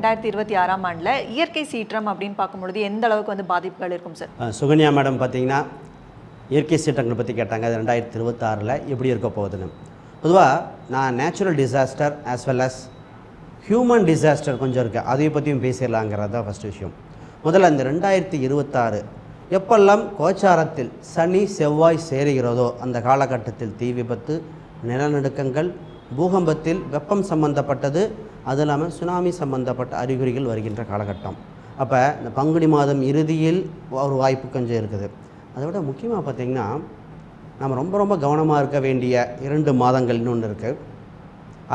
2026ஆம் ஆண்டில் இயற்கை சீற்றம் அப்படின்னு பார்க்கும்பொழுது எந்த அளவுக்கு வந்து பாதிப்புகள் இருக்கும் சார்? சுகன்யா மேடம் பார்த்தீங்கன்னா இயற்கை சீற்றங்களை பற்றி கேட்டாங்க. அது 2026 எப்படி இருக்க போகுதுன்னு. பொதுவாக நான் natural disaster as well as human disaster கொஞ்சம் இருக்குது, அதையும் பற்றியும் பேசிடலாங்கிறது தான் ஃபஸ்ட் விஷயம். முதல்ல இந்த 2026 எப்பெல்லாம் கோச்சாரத்தில் சனி செவ்வாய் சேருகிறதோ அந்த காலகட்டத்தில் தீ விபத்து, நிலநடுக்கங்கள், பூகம்பத்தில் வெப்பம் சம்பந்தப்பட்டது, அது இல்லாமல் சுனாமி சம்பந்தப்பட்ட அறிகுறிகள் வருகின்ற காலகட்டம். அப்போ இந்த பங்குனி மாதம் இறுதியில் ஒரு வாய்ப்பு கொஞ்சம் இருக்குது. அதை விட முக்கியமாக பார்த்திங்கன்னா நம்ம ரொம்ப கவனமாக இருக்க வேண்டிய 2 மாதங்கள் இன்னொன்று இருக்குது.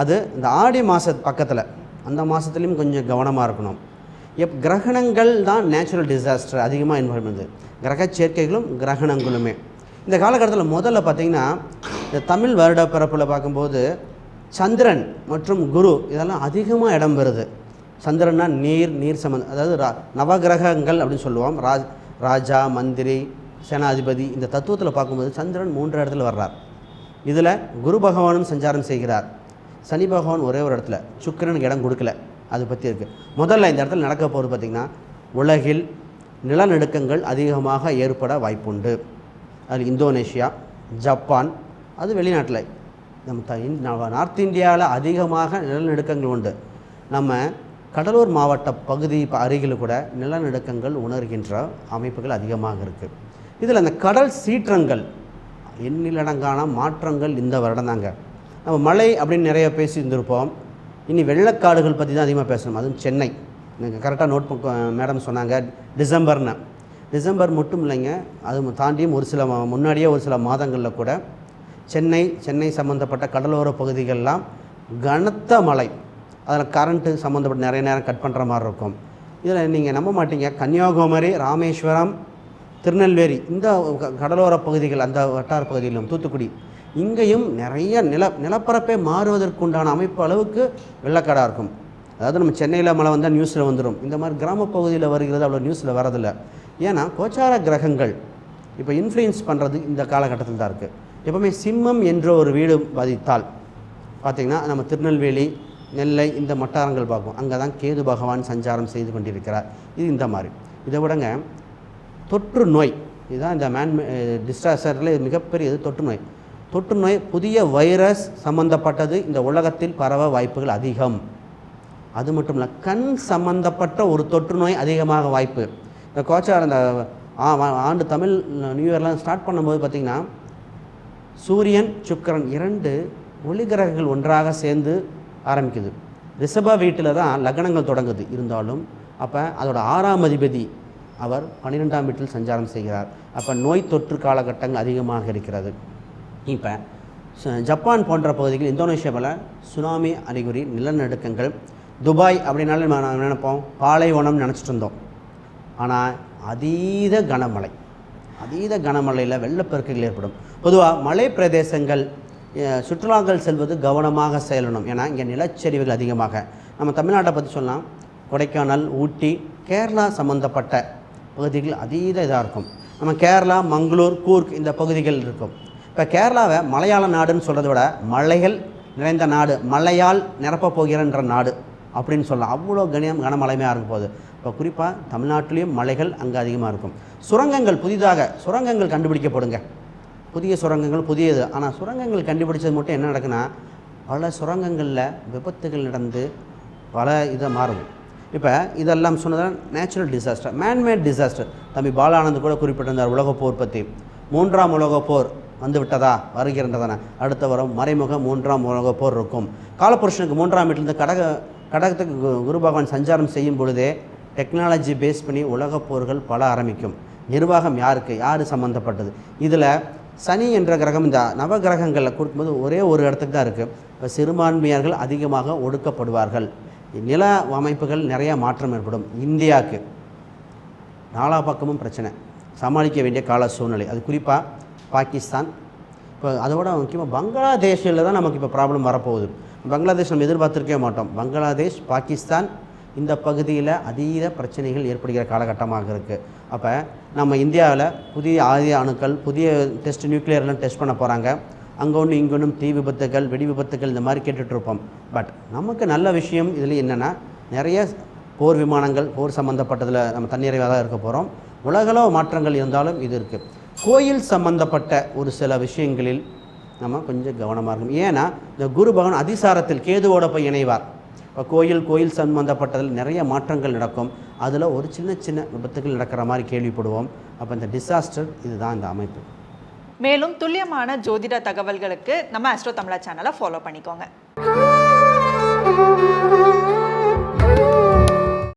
அது இந்த ஆடி பக்கத்தில், அந்த மாதத்துலேயும் கொஞ்சம் கவனமாக இருக்கணும். கிரகணங்கள் தான் நேச்சுரல் டிசாஸ்டர் அதிகமாக இன்வால்வ் பண்ணுது, கிரக சேர்க்கைகளும் கிரகணங்களுமே. இந்த காலகட்டத்தில் முதல்ல பார்த்திங்கன்னா இந்த தமிழ் வருட பிறப்பில் பார்க்கும்போது சந்திரன் மற்றும் குரு இதெல்லாம் அதிகமாக இடம் பெறுது. சந்திரன்னா நீர் சம்பந்தம், அதாவது நவகிரகங்கள் அப்படின்னு சொல்லுவோம். ராஜா, மந்திரி, சேனாதிபதி, இந்த தத்துவத்தில் பார்க்கும்போது சந்திரன் 3 இடத்துல வர்றார். இதில் குரு பகவானும் சஞ்சாரம் செய்கிறார். சனி பகவான் ஒரே ஒரு இடத்துல, சுக்கிரனுக்கு இடம் கொடுக்கல. அது பற்றி இருக்குது. முதல்ல இந்த இடத்துல நடக்க போகிறது பார்த்திங்கன்னா உலகில் நிலநடுக்கங்கள் அதிகமாக ஏற்பட வாய்ப்புண்டு. அது இந்தோனேஷியா, ஜப்பான், அது வெளிநாட்டில். நம்ம நார்த் இந்தியாவில் அதிகமாக நிலநடுக்கங்கள் உண்டு. நம்ம கடலூர் மாவட்ட பகுதி அருகில் கூட நிலநடுக்கங்கள் உணர்கின்ற அமைப்புகள் அதிகமாக இருக்குது. இதில் அந்த கடல் சீற்றங்கள், எண்ணிலடங்கான மாற்றங்கள் இந்த வருடம் தாங்க. நம்ம மழை அப்படின்னு நிறைய பேசி இருந்திருப்போம். இனி வெள்ளக்காடுகள் பற்றி தான் அதிகமாக பேசணும். அதுவும் சென்னை, நீங்கள் கரெக்டாக நோட் மேடம் சொன்னாங்க டிசம்பர்னு. டிசம்பர் மட்டும் இல்லைங்க, அது தாண்டியும் முன்னாடியே ஒரு சில மாதங்களில் கூட சென்னை சம்மந்தப்பட்ட கடலோர பகுதிகளெலாம் கனத்த மழை, அதில் கரண்ட்டு சம்மந்தப்பட்ட நிறைய நேரம் கட் பண்ணுற மாதிரி இருக்கும். இதில் நீங்கள் நம்ப மாட்டீங்க, கன்னியாகுமரி, ராமேஸ்வரம், திருநெல்வேலி, இந்த கடலோர பகுதிகள், அந்த வட்டார பகுதியிலும், தூத்துக்குடி, இங்கேயும் நிறைய நிலப்பரப்பே மாறுவதற்குண்டான அமைப்பு அளவுக்கு வெள்ளக்காடாக இருக்கும். அதாவது நம்ம சென்னையில் மழை வந்தால் நியூஸில் வந்துடும். இந்த மாதிரி கிராம பகுதியில் வருகிறது, அவ்வளோ நியூஸில் வரதில்லை. ஏன்னா கோச்சார கிரகங்கள் இப்போ இன்ஃப்ளூயன்ஸ் பண்ணுறது இந்த காலகட்டத்தில் தான் இருக்குது. எப்போவுமே சிம்மம் என்ற ஒரு வீடு பாதித்தால் பார்த்திங்கன்னா நம்ம திருநெல்வேலி, நெல்லை, இந்த வட்டாரங்கள் பார்க்கும். அங்கே தான் கேது பகவான் சஞ்சாரம் செய்து கொண்டிருக்கிறார். இது இந்த மாதிரி. இதை விடங்க தொற்று நோய், இதுதான் இந்த டிசாஸ்டரில் மிகப்பெரியது. தொற்று நோய் புதிய வைரஸ் சம்பந்தப்பட்டது இந்த உலகத்தில் பரவ வாய்ப்புகள் அதிகம். அது மட்டும் இல்லை, கண் சம்பந்தப்பட்ட ஒரு தொற்று நோய் அதிகமாக வாய்ப்பு. இந்த கோச்சார் அந்த ஆண்டு தமிழ் நியூ இயர்லாம் ஸ்டார்ட் பண்ணும்போது பார்த்திங்கன்னா சூரியன், சுக்கிரன் 2 ஒளிகிரகங்கள் ஒன்றாக சேர்ந்து ஆரம்பிக்குது. ரிஷப வீட்டில் தான் லக்னங்கள் தொடங்குது. இருந்தாலும் அப்போ அதோட 6ஆம் அதிபதி அவர் 12ஆம் வீட்டில் சஞ்சாரம் செய்கிறார். அப்போ நோய் தொற்று காலகட்டங்கள் அதிகமாக இருக்கிறது. இப்போ ஜப்பான் போன்ற பகுதிகள், இந்தோனேஷியாவில் சுனாமி அறிகுறி, நிலநடுக்கங்கள். துபாய் அப்படின்னாலே நம்ம நினைப்போம் பாலைவனம் நினச்சிட்டு இருந்தோம். ஆனால் அதீத கனமழையில் வெள்ளப்பெருக்குகள் ஏற்படும். பொதுவாக மலை பிரதேசங்கள் சுற்றுலாக்கள் செல்வது கவனமாக செல்லணும். ஏன்னா இங்கே நிலச்சரிவுகள் அதிகமாக. நம்ம தமிழ்நாட்டை பற்றி சொல்லலாம், கொடைக்கானல், ஊட்டி, கேரளா சம்மந்தப்பட்ட பகுதிகள் அதீத இதாக இருக்கும். நம்ம கேரளா, மங்களூர், கூர்க் இந்த பகுதிகள் இருக்கும். இப்போ கேரளாவை மலையாள நாடுன்னு சொல்கிறத விட மலைகள் நிறைந்த நாடு, மழையால் நிரப்பப் போகிறன்ற நாடு அப்படின்னு சொல்லலாம். அவ்வளோ கனமழைமையாக இருக்கும் போது. இப்போ குறிப்பாக தமிழ்நாட்டிலையும் மலைகள் அங்கே அதிகமாக இருக்கும். புதிதாக சுரங்கங்கள் கண்டுபிடிக்கப்படுங்க. புதிய சுரங்கங்கள் புதியது. ஆனால் சுரங்கங்கள் கண்டுபிடிச்சது மட்டும் என்ன நடக்குன்னா, பல சுரங்கங்களில் விபத்துகள் நடந்து பல இதை மாறும். இப்போ இதெல்லாம் சொன்னதான் நேச்சுரல் டிசாஸ்டர். Man-made disaster. தம்பி பாலானந்த் கூட குறிப்பிட்டிருந்தார் உலகப்போர் பற்றி. 3ஆம் உலகப்போர் வந்து விட்டதா, வருகின்றதான, அடுத்த வரும் மறைமுக 3ஆம் உலகப்போர் இருக்கும். காலபுருஷனுக்கு 3ஆம் வீட்டிலிருந்து கடகத்துக்கு குரு பகவான் சஞ்சாரம் செய்யும் பொழுதே டெக்னாலஜி பேஸ் பண்ணி உலகப் போர்கள் பல ஆரம்பிக்கும். நிர்வாகம் யார் சம்மந்தப்பட்டது. இதில் சனி என்ற கிரகம் இந்த நவகிரகங்களில் கொடுக்கும்போது ஒரே ஒரு இடத்துக்கு தான் இருக்குது. இப்போ சிறுபான்மையர்கள் அதிகமாக ஒடுக்கப்படுவார்கள். நில அமைப்புகள் நிறையா மாற்றம் ஏற்படும். இந்தியாவுக்கு நாலா பக்கமும் பிரச்சனை, சமாளிக்க வேண்டிய கால சூழ்நிலை. அது குறிப்பாக பாகிஸ்தான், இப்போ அதோட முக்கியமாக பங்களாதேஷில் தான் நமக்கு இப்போ ப்ராப்ளம் வரப்போகுது. பங்களாதேஷ் நம்ம எதிர்பார்த்துருக்கவே மாட்டோம். பங்களாதேஷ், பாகிஸ்தான் இந்த பகுதியில் அதீத பிரச்சனைகள் ஏற்படுகிற காலகட்டமாக இருக்குது. அப்போ நம்ம இந்தியாவில் புதிய ஆயுத அணுக்கள், புதிய நியூக்ளியர்லாம் டெஸ்ட் பண்ண போகிறாங்க. அங்கே ஒன்று இங்கே ஒன்றும் தீ விபத்துகள், வெடி விபத்துகள் இந்த மாதிரி கேட்டுட்ருப்போம். பட் நமக்கு நல்ல விஷயம் இதில் என்னென்னா, நிறைய போர் விமானங்கள், போர் சம்மந்தப்பட்டதில் நம்ம தன்னிறைவாக தான் இருக்க போகிறோம். உலகளவு மாற்றங்கள் இருந்தாலும் இது இருக்குது. கோயில் சம்பந்தப்பட்ட ஒரு சில விஷயங்களில் நம்ம கொஞ்சம் கவனமாக இருக்கணும். ஏன்னா இந்த குரு பகவான் அதிசாரத்தில் கேதுவோட போய் இணைவார். இப்போ கோயில் சம்பந்தப்பட்டதில் நிறைய மாற்றங்கள் நடக்கும். அதில் ஒரு சின்ன சின்ன விபத்துகள் நடக்கிற மாதிரி கேள்விப்படுவோம். அப்போ இந்த டிசாஸ்டர் இதுதான் இந்த அமைப்பு. மேலும் துல்லியமான ஜோதிட தகவல்களுக்கு நம்ம ஆஸ்ட்ரோ தமிழா சேனலை ஃபாலோ பண்ணிக்கோங்க.